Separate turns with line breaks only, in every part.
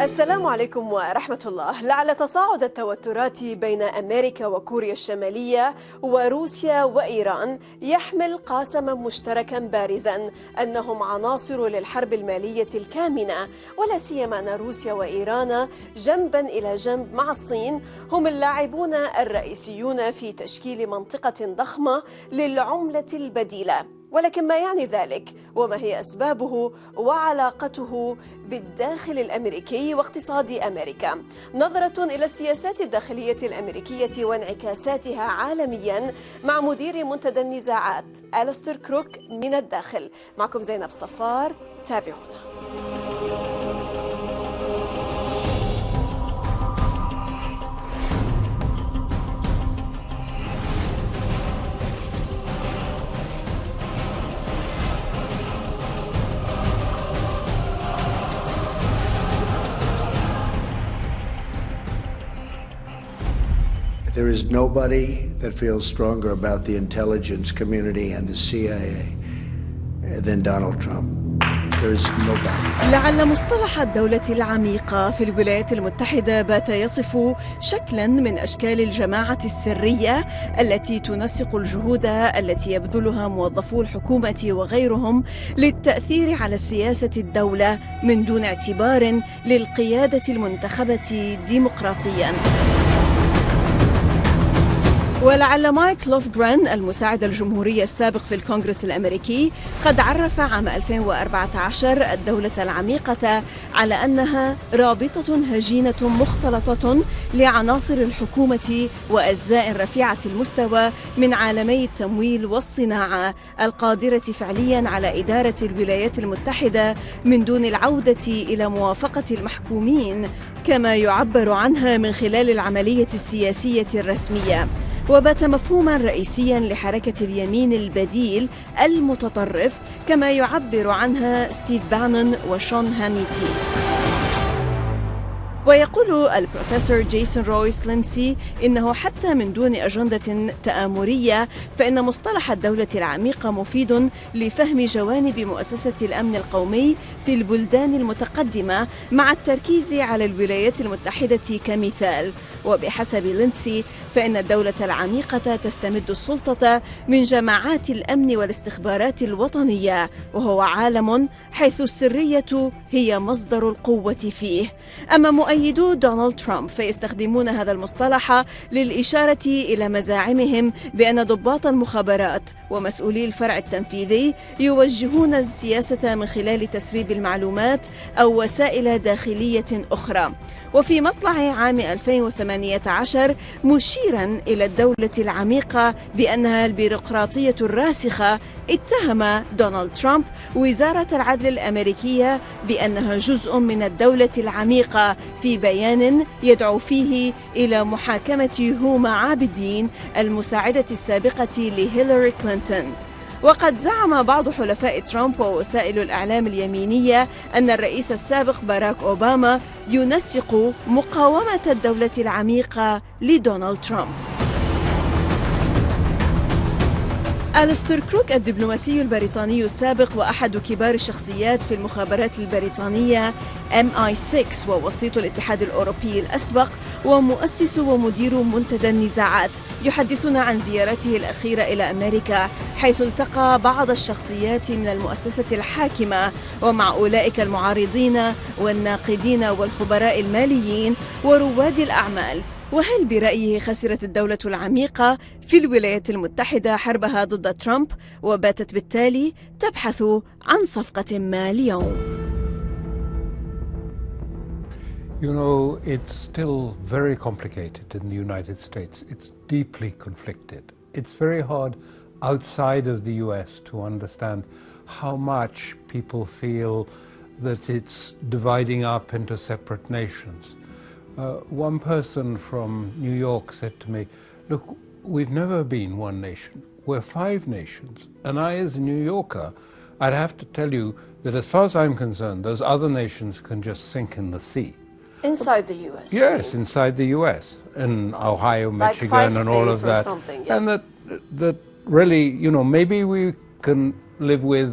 السلام عليكم ورحمة الله. لعل تصاعد التوترات بين أميركا وكوريا الشمالية وروسيا وإيران يحمل قاسما مشتركا بارزا أنهم عناصر للحرب المالية الكامنة، ولا سيما أن روسيا وإيران جنبا إلى جنب مع الصين هم اللاعبون الرئيسيون في تشكيل منطقة ضخمة للعملة البديلة. ولكن ما يعني ذلك؟ وما هي أسبابه وعلاقته بالداخل الأمريكي واقتصاد أمريكا؟ نظرة إلى السياسات الداخلية الأمريكية وانعكاساتها عالميا مع مدير منتدى النزاعات أليستر كروك من الداخل. معكم زينب صفار، تابعونا.
There is nobody that feels stronger about the intelligence community and the CIA than Donald Trump. There is nobody.
لعل مصطلح الدولة العميقة في الولايات المتحدة بات يصف شكلاً من أشكال الجماعة السرية التي تنسق الجهود التي يبذلها موظفو الحكومة وغيرهم للتأثير على سياسة الدولة من دون اعتبار للقيادة المنتخبة ديمقراطياً. ولعل مايك لوفغران المساعد الجمهوري السابق في الكونغرس الأمريكي قد عرف عام 2014 الدولة العميقة على أنها رابطة هجينة مختلطة لعناصر الحكومة وأجزاء رفيعة المستوى من عالمي التمويل والصناعة القادرة فعليا على إدارة الولايات المتحدة من دون العودة إلى موافقة المحكومين، كما يعبر عنها من خلال العملية السياسية الرسمية. وبات مفهوما رئيسيا لحركة اليمين البديل المتطرف، كما يعبر عنها ستيف بانون وشون هانيتي. ويقول البروفيسور جيسون رويس لينسي إنه حتى من دون أجندة تآمرية فإن مصطلح الدولة العميقة مفيد لفهم جوانب مؤسسة الأمن القومي في البلدان المتقدمة مع التركيز على الولايات المتحدة كمثال. وبحسب لينسي فإن الدولة العميقة تستمد السلطة من جماعات الأمن والاستخبارات الوطنية، وهو عالم حيث السرية هي مصدر القوة فيه. أما مؤيدو دونالد ترامب فيستخدمون هذا المصطلح للإشارة إلى مزاعمهم بأن ضباط المخابرات ومسؤولي الفرع التنفيذي يوجهون السياسة من خلال تسريب المعلومات أو وسائل داخلية أخرى. وفي مطلع عام 2018 مشيرا إلى الدولة العميقة بأنها البيروقراطية الراسخة، اتهم دونالد ترامب وزارة العدل الأمريكية بأنها جزء من الدولة العميقة في بيان يدعو فيه إلى محاكمة هوما عابدين المساعدة السابقة لهيلاري كلينتون. وقد زعم بعض حلفاء ترامب ووسائل الإعلام اليمينية أن الرئيس السابق باراك أوباما ينسق مقاومة الدولة العميقة لدونالد ترامب. أليستر كروك الدبلوماسي البريطاني السابق وأحد كبار الشخصيات في المخابرات البريطانية MI6 ووسيط الاتحاد الأوروبي الأسبق ومؤسس ومدير منتدى النزاعات يحدثنا عن زيارته الأخيرة إلى أميركا، حيث التقى بعض الشخصيات من المؤسسة الحاكمة ومع أولئك المعارضين والناقدين والخبراء الماليين ورواد الأعمال. وهل برأيه خسرت الدولة العميقة في الولايات المتحدة حربها ضد ترامب وباتت بالتالي تبحث عن صفقة ما اليوم؟
You know, it's still very complicated in the United States. It's deeply conflicted. It's very hard outside of the US to understand how much people feel that it's dividing up into separate nations. One person from New York said to me, look, we've never been one nation. We're five nations. And I, as a New Yorker, I'd have to tell you that as far as I'm concerned, those other nations can just sink in the sea.
Inside the US?
Yes, inside the US. In Ohio, Michigan, and all of that.
Yes.
And that really, you know, maybe we can live with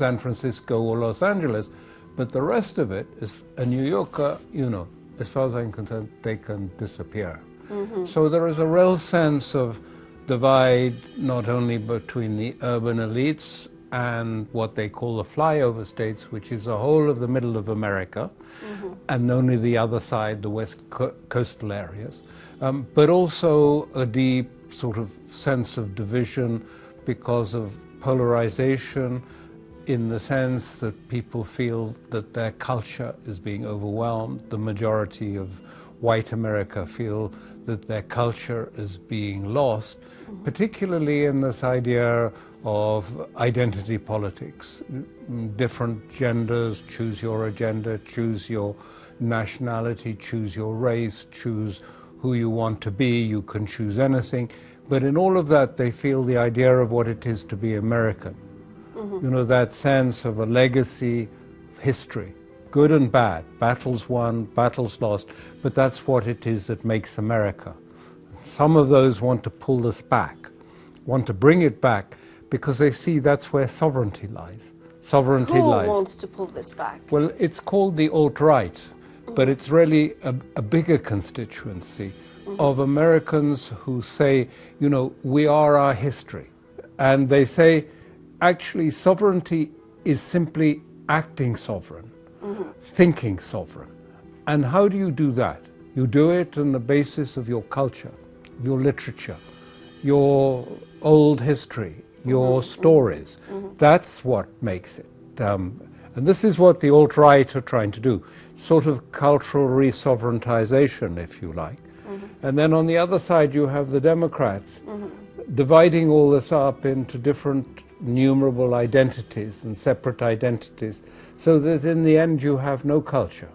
San Francisco or Los Angeles, But the rest of it is a New Yorker, you know, as far as I'm concerned, they can disappear. So there is a real sense of divide not only between the urban elites and what they call the flyover states, which is the whole of the middle of America, and only the other side, the west coastal areas, but also a deep sort of sense of division because of polarization, in the sense that people feel that their culture is being overwhelmed. The majority of white America feel that their culture is being lost, particularly in this idea of identity politics. Different genders, choose your agenda, choose your nationality, choose your race, choose who you want to be, you can choose anything. But in all of that, they feel the idea of what it is to be American. You know, that sense of a legacy, history, good and bad, battles won, battles lost, but that's what it is that makes America. Some of those want to pull this back, want to bring it back, because they see that's where sovereignty lies. Sovereignty lies.
Who wants to pull this back?
Well, it's called the alt-right, but it's really a bigger constituency of Americans who say, you know, we are our history. And they say, actually, sovereignty is simply acting sovereign, thinking sovereign. And how do you do that? You do it on the basis of your culture, your literature, your old history, your stories. That's what makes it. And this is what the alt-right are trying to do, sort of cultural re-sovereigntization, if you like. And then on the other side, you have the Democrats dividing all this up into different numerable identities and separate identities, so that in the end you have no culture.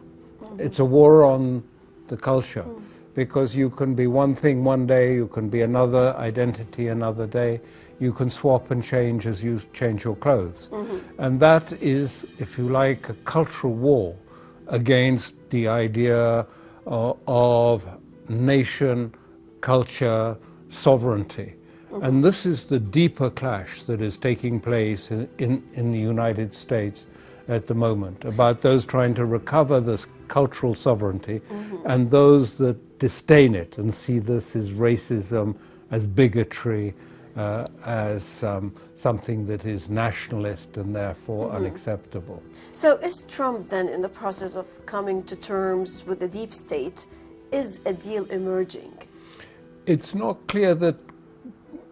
It's a war on the culture, because you can be one thing one day, you can be another identity another day, you can swap and change as you change your clothes. And that is, if you like, a cultural war against the idea of nation, culture, sovereignty. And this is the deeper clash that is taking place in the United States at the moment, about those trying to recover this cultural sovereignty and those that disdain it and see this as racism, as bigotry, as something that is nationalist and therefore unacceptable.
So is Trump then in the process of coming to terms with the deep state? Is a deal emerging?
It's not clear that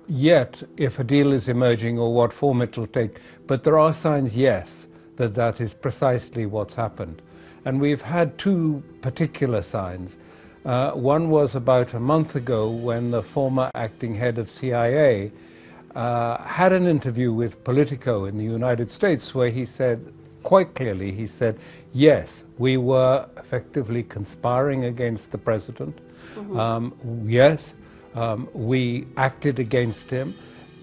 yet if a deal is emerging or what form it will take, but there are signs, yes, that that is precisely what's happened. And we've had two particular signs. One was about a month ago when the former acting head of CIA had an interview with Politico in the United States where he said, quite clearly, he said, yes, we were effectively conspiring against the president. Yes, we acted against him.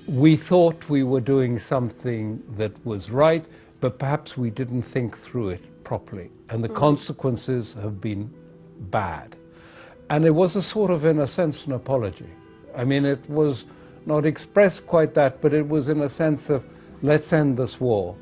We thought we were doing something that was right, but perhaps we didn't think through it properly. And the consequences have been bad. And it was a sort of, in a sense, an apology. I mean, it was not expressed quite that, but it was in a sense of, let's end this war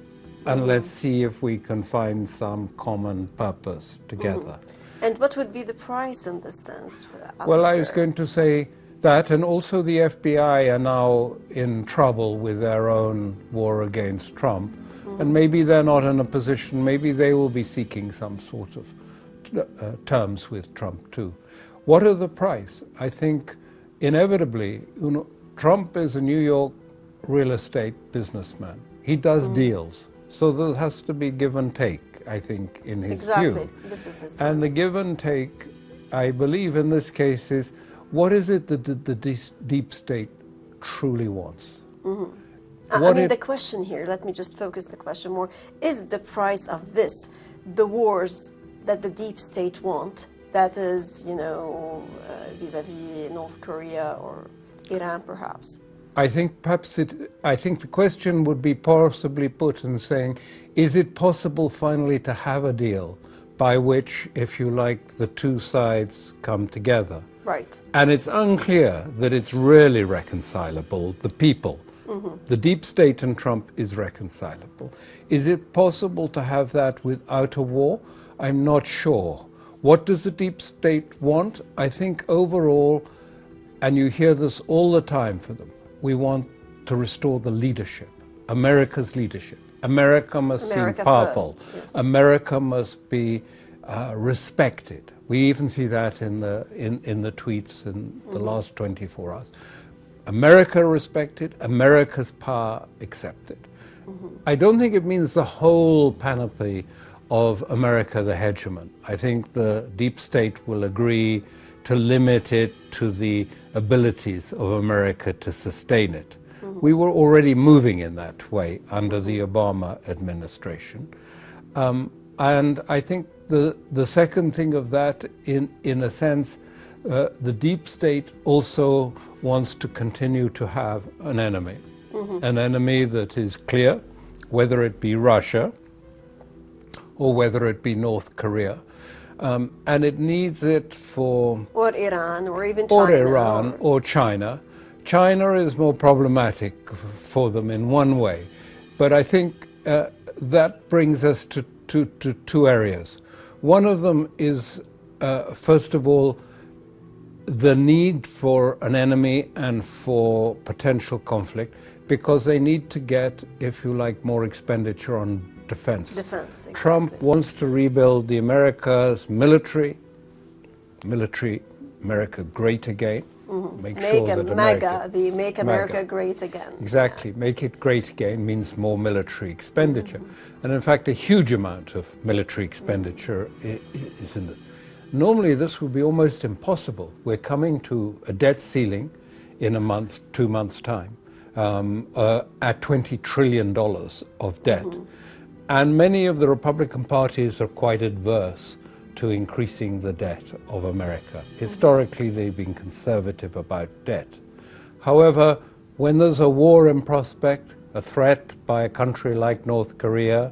and let's see if we can find some common purpose together.
And what would be the price in this sense?
Well, I was going to say that, and also the FBI are now in trouble with their own war against Trump. And maybe they're not in a position, maybe they will be seeking some sort of terms with Trump too. What are the price? I think inevitably, you know, Trump is a New York real estate businessman. He does deals. So there has to be give and take, I think, in his view.
This is his sense.
And the give and take, I believe in this case, is what is it that the deep state truly wants?
I mean, the question here, let me just focus the question more, is the price of this the wars that the deep state want? That is, you know, vis-a-vis North Korea or Iran, perhaps?
I think perhaps I think the question would be possibly put in saying, is it possible finally to have a deal by which, if you like, the two sides come together?
Right.
And it's unclear that it's really reconcilable, the people, The deep state and Trump is reconcilable. Is it possible to have that without a war? I'm not sure. What does the deep state want? I think overall, and you hear this all the time for them, we want to restore the leadership, America's leadership. America must seem powerful.
First, yes.
America must be respected. We even see that in the tweets in the last 24 hours. America respected, America's power accepted. I don't think it means the whole panoply of America the hegemon. I think the deep state will agree to limit it to the abilities of America to sustain it. We were already moving in that way under the Obama administration. And I think the second thing of that, in a sense, the deep state also wants to continue to have an enemy that is clear, whether it be Russia or whether it be North Korea. And it needs it for...
Or Iran, or even China.
Or Iran, or China. China is more problematic for them in one way. But I think that brings us to two areas. One of them is, first of all, the need for an enemy and for potential conflict, because they need to get, if you like, more expenditure on defense.
Defense, exactly.
Trump wants to rebuild the America's military, America great again. Make America
great again.
Exactly. Make it great again means more military expenditure. And in fact, a huge amount of military expenditure is in this. Normally, this would be almost impossible. We're coming to a debt ceiling in a month, 2 months' time, at $20 trillion of debt. And many of the Republican parties are quite adverse to increasing the debt of America. Historically, they've been conservative about debt. However, when there's a war in prospect, a threat by a country like North Korea,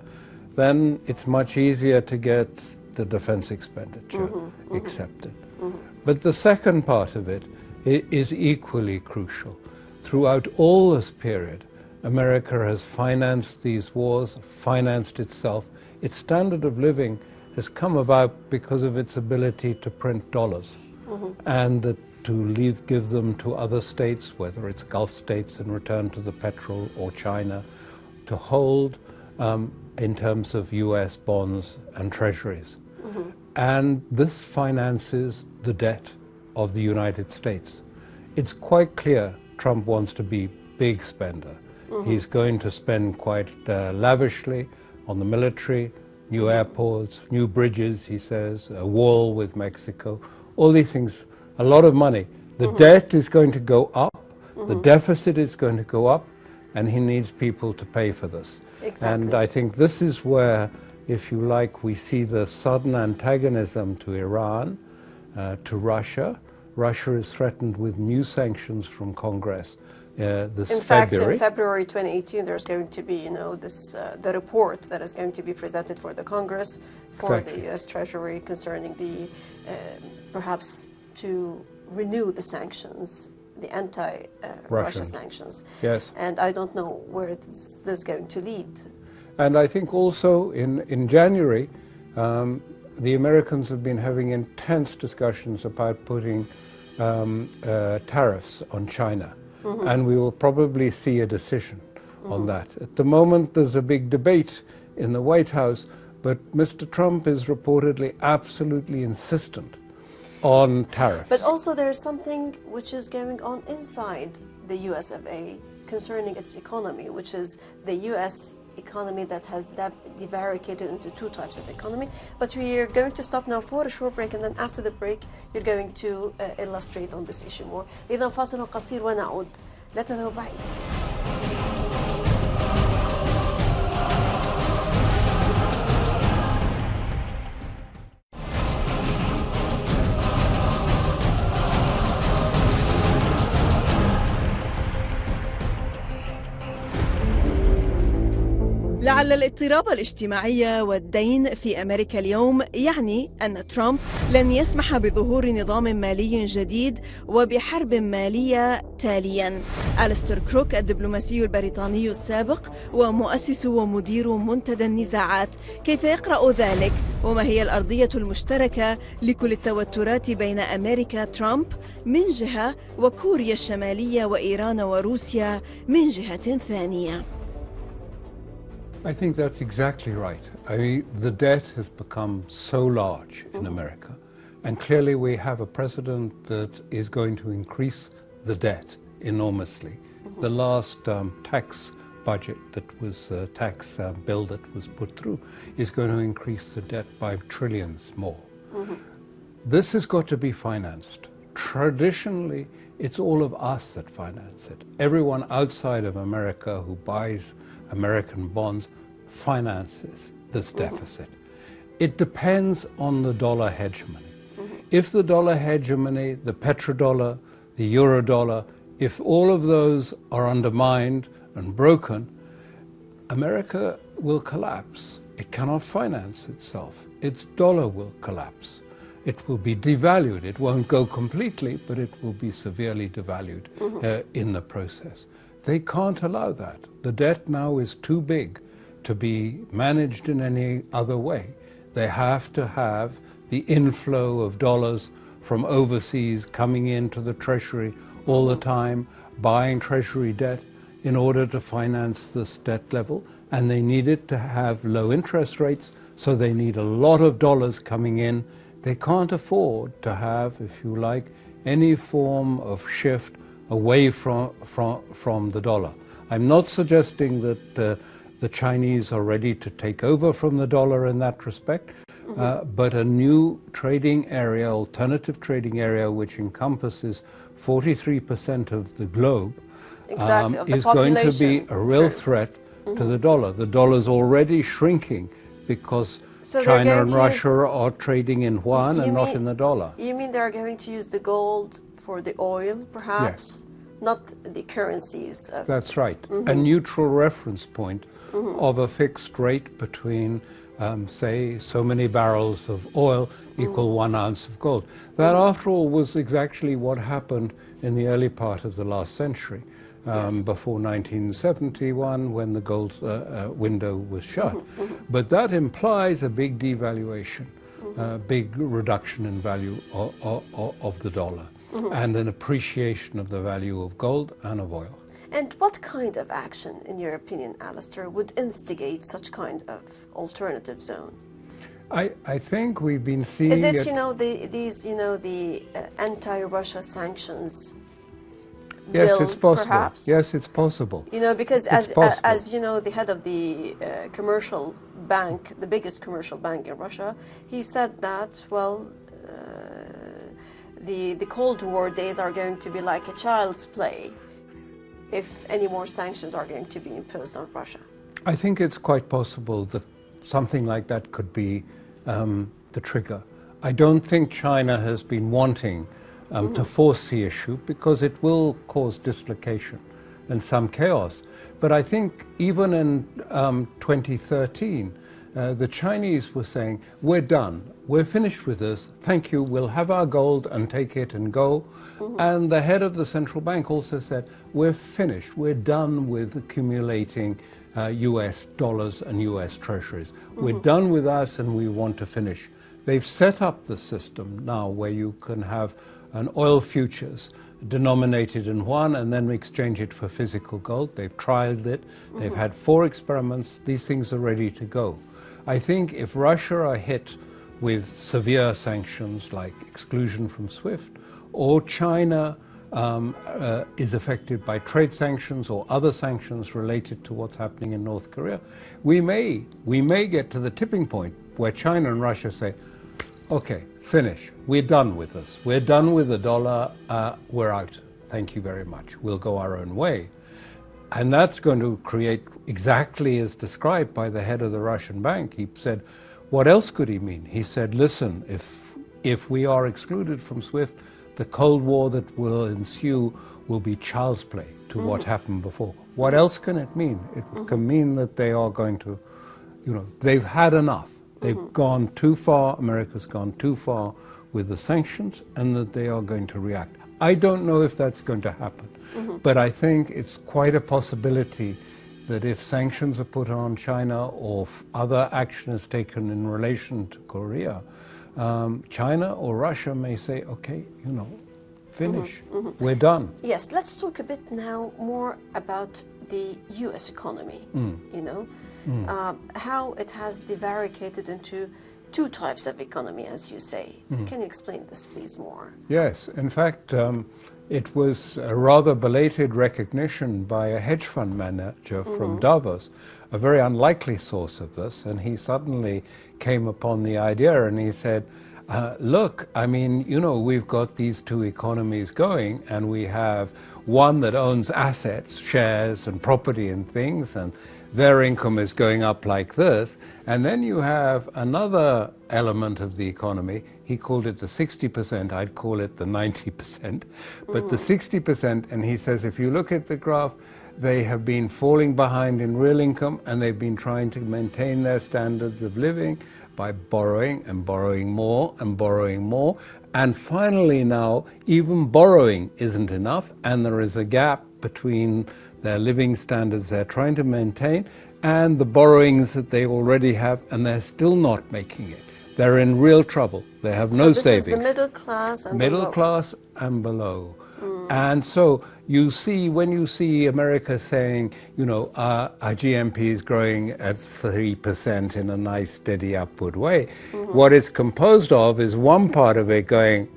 then it's much easier to get the defense expenditure accepted. But the second part of it is equally crucial. Throughout all this period, America has financed these wars, financed itself. Its standard of living has come about because of its ability to print dollars and to give them to other states, whether it's Gulf states in return to the petrol or China, to hold in terms of US bonds and treasuries. And this finances the debt of the United States. It's quite clear Trump wants to be big spender. He's going to spend quite lavishly on the military, new airports, new bridges, he says, a wall with Mexico, all these things, a lot of money. The debt is going to go up, the deficit is going to go up, and he needs people to pay for this.
Exactly.
And I think this is where, if you like, we see the sudden antagonism to Iran, to Russia. Russia is threatened with new sanctions from Congress this
In fact,
February.
in February 2018, there's going to be, the report that is going to be presented for the Congress, for
Exactly.
the U.S. Treasury concerning the, perhaps to renew the sanctions, the anti-Russia sanctions.
Yes.
And I don't know where this is going to lead.
And I think also in January, the Americans have been having intense discussions about putting tariffs on China. And we will probably see a decision on that. At the moment, there's a big debate in the White House, but Mr. Trump is reportedly absolutely insistent on tariffs.
But also there is something which is going on inside the US of A concerning its economy, which is the US economy that has divaricated into two types of economy. But we are going to stop now for a short break, and then after the break you're going to illustrate on this issue more. إذا فاصل قصير ونعود. لا تذهبوا بعيد.
لعل الاضطراب الاجتماعي والدين في أمريكا اليوم يعني أن ترامب لن يسمح بظهور نظام مالي جديد وبحرب مالية تالياً. أليستر كروك الدبلوماسي البريطاني السابق ومؤسس ومدير منتدى النزاعات، كيف يقرأ ذلك؟ وما هي الأرضية المشتركة لكل التوترات بين أمريكا ترامب من جهة وكوريا الشمالية وإيران وروسيا من جهة ثانية؟
I think that's exactly right. I mean, the debt has become so large in America, and clearly we have a president that is going to increase the debt enormously. The last tax budget that was tax bill that was put through is going to increase the debt by trillions more. This has got to be financed. Traditionally, it's all of us that finance it. Everyone outside of America who buys American bonds finances this deficit. It depends on the dollar hegemony. If the dollar hegemony, the petrodollar, the eurodollar, if all of those are undermined and broken, America will collapse. It cannot finance itself. Its dollar will collapse. It will be devalued. It won't go completely, but it will be severely devalued in the process. They can't allow that. The debt now is too big to be managed in any other way. They have to have the inflow of dollars from overseas coming into the Treasury all the time, buying Treasury debt in order to finance this debt level. And they need it to have low interest rates, so they need a lot of dollars coming in. They can't afford to have, if you like, any form of shift away from the dollar. I'm not suggesting that the Chinese are ready to take over from the dollar in that respect, but a new trading area, alternative trading area, which encompasses 43% of the globe, is going to be a real threat to the dollar. The dollar's already shrinking because China and Russia are trading in yuan and not in the dollar.
You mean they're going to use the gold for the oil, perhaps?
Yes.
Not the currencies.
That's right. A neutral reference point of a fixed rate between, say, so many barrels of oil equal 1 ounce of gold. That, after all, was exactly what happened in the early part of the last century, before 1971, when the gold window was shut. But that implies a big devaluation, a big reduction in value of the dollar. And an appreciation of the value of gold and of oil.
And what kind of action, in your opinion, Alistair, would instigate such kind of alternative zone?
I think we've been seeing.
Is it, the anti-Russia sanctions?
Yes, it's possible.
Perhaps?
Yes, it's possible.
Because as you know, the head of the commercial bank, the biggest commercial bank in Russia, he said that, well, the Cold War days are going to be like a child's play if any more sanctions are going to be imposed on Russia.
I think it's quite possible that something like that could be the trigger. I don't think China has been wanting to force the issue because it will cause dislocation and some chaos. But I think even in 2013, the Chinese were saying, we're done, we're finished with this, thank you, we'll have our gold and take it and go. And the head of the central bank also said, we're finished, we're done with accumulating US dollars and US treasuries. We're done with us and we want to finish. They've set up the system now where you can have an oil futures denominated in yuan and then exchange it for physical gold. They've trialed it. They've had 4 experiments. These things are ready to go. I think if Russia are hit with severe sanctions like exclusion from SWIFT, or China is affected by trade sanctions or other sanctions related to what's happening in North Korea, we may get to the tipping point where China and Russia say, okay, finish, we're done with this, we're done with the dollar, we're out, thank you very much, we'll go our own way. And that's going to create exactly as described by the head of the Russian bank. He said, what else could he mean? He said, listen, if we are excluded from SWIFT, the Cold War that will ensue will be child's play to what happened before. What else can it mean? It can mean that they are going to they've had enough. They've gone too far, America's gone too far with the sanctions, and that they are going to react. I don't know if that's going to happen, but I think it's quite a possibility that if sanctions are put on China or if other action is taken in relation to Korea, China or Russia may say, okay, finish, we're done.
Yes, let's talk a bit now more about the U.S. economy, how it has divaricated into two types of economy, as you say. Can you explain this, please, more?
Yes, in fact, it was a rather belated recognition by a hedge fund manager from Davos, a very unlikely source of this, and he suddenly came upon the idea and he said, look, I mean, we've got these two economies going, and we have one that owns assets, shares and property and things, and their income is going up like this. And then you have another element of the economy. He called it the 60%, I'd call it the 90%, but the 60%, and he says, if you look at the graph, they have been falling behind in real income, and they've been trying to maintain their standards of living by borrowing and borrowing more and borrowing more. And finally now, even borrowing isn't enough, and there is a gap between their living standards they're trying to maintain and the borrowings that they already have, and they're still not making it. They're in real trouble. They have no savings.
So this is the middle class and
middle class and below. And so you see, when you see America saying, our GNP is growing at 3% in a nice steady upward way, what it's composed of is one part of it going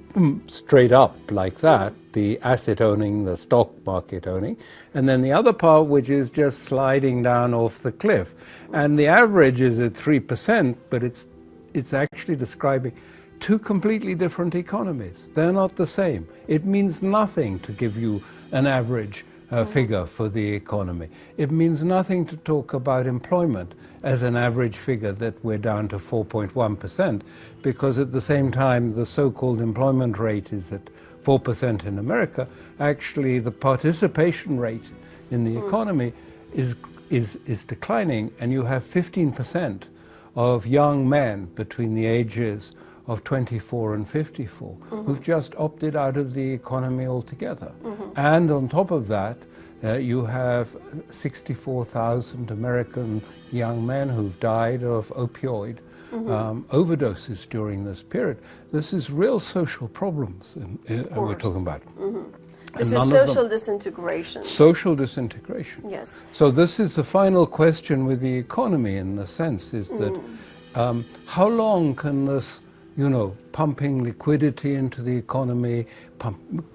straight up like that, the asset owning, the stock market owning, and then the other part which is just sliding down off the cliff. And the average is at 3%, but it's actually describing two completely different economies. They're not the same. It means nothing to give you an average figure for the economy. It means nothing to talk about employment as an average figure that we're down to 4.1%, because at the same time the so-called employment rate is at 4% in America. Actually, the participation rate in the economy is declining, and you have 15% of young men between the ages of 24 and 54 who've just opted out of the economy altogether. And on top of that, you have 64,000 American young men who've died of opioid overdoses during this period. This is real social problems we're talking about.
This is social disintegration.
Social disintegration.
Yes.
So this is the final question with the economy, in the sense is that how long can this, pumping liquidity into the economy,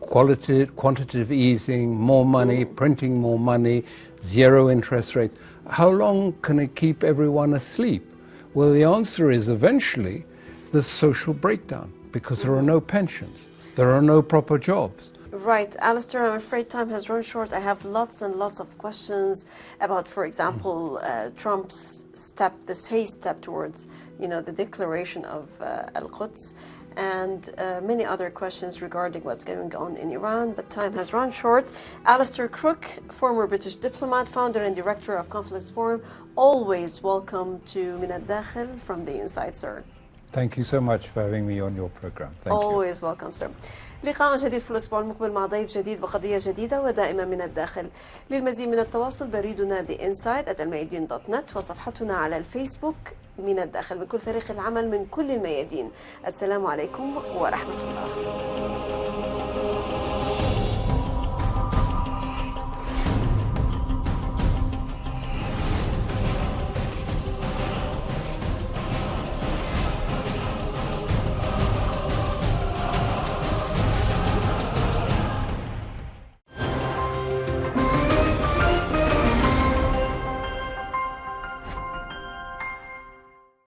quantitative easing, more money, printing more money, zero interest rates, how long can it keep everyone asleep? Well, the answer is eventually the social breakdown, because there are no pensions, there are no proper jobs.
Right, Alistair, I'm afraid time has run short. I have lots and lots of questions about, for example, Trump's step, this haste step towards, the declaration of Al-Quds, and many other questions regarding what's going on in Iran, but time has run short. Alistair Crook, former British diplomat, founder and director of Conflicts Forum, always welcome to من الداخل from the inside, sir.
Thank you so much for having me on your program. Thank you.
Always welcome, sir. لقاء جديد في الأسبوع المقبل مع ضيف جديد وقضية جديدة ودائما من الداخل. للمزيد من التواصل بريدنا theinsight@almayadin.net وصفحتنا على الفيسبوك من الداخل. من كل فريق العمل من كل الميادين، السلام عليكم ورحمة الله.